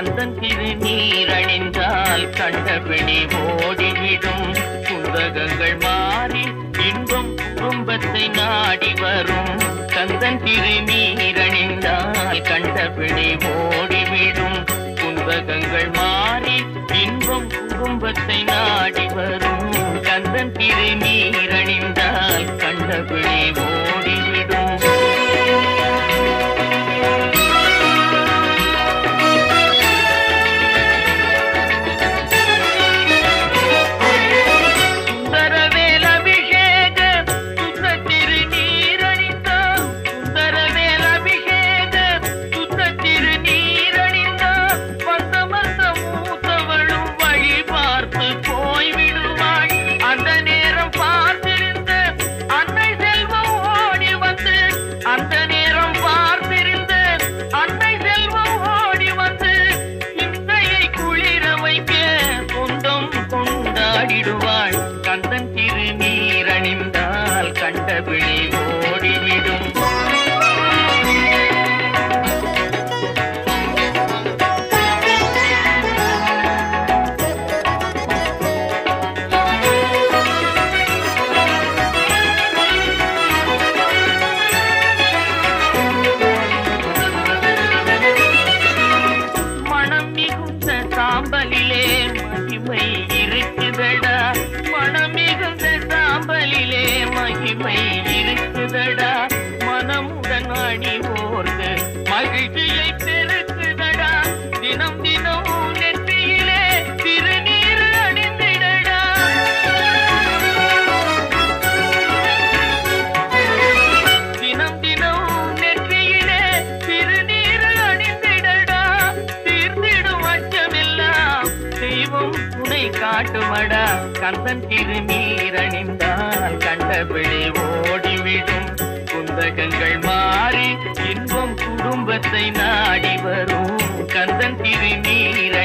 கந்தன் திருநீரணிந்தால் கண்டபிடி ஓடிவிடும். குந்தகங்கள் மாறி இன்பம் குடும்பத்தை நாடி வரும். கந்தன் திருநீரணிந்தால் கண்டபிடி ஓடிவிடும். குந்தகங்கள் மாறி இன்பம் குடும்பத்தை நாடி வரும். கந்தன் திருநீரணிந்தால் கண்டபிடி ஓடிவிடும். கந்தன் திருநீரணிந்தால் கண்டபிடி ஓடிவிடும். மனம் மிகுந்த சாம்பலிலே மகிமை இருக்குதடா. மனம் மிகுந்த சாம்பலிலே மகிமை இருக்குதடா. மனமுடன் அணிவோர்க்கு மகிழ்ச்சியை பெருக்குதடா. தினம் தினம் நெற்றியிலே திருநீர் அணிந்திடடா. தினம் தினம் நெற்றியிலே திருநீர் அணிந்திடடா. தீர்ந்திடும் அச்சமெல்லாம் தெய்வம் துணை காட்டுமடா. கந்தன் திருநீரணிந்தால் கண்டபிடி ஓடிவிடும். குந்தகங்கள் மாறி இன்பம் குடும்பத்தை நாடி வரும். கந்தன் திருநீர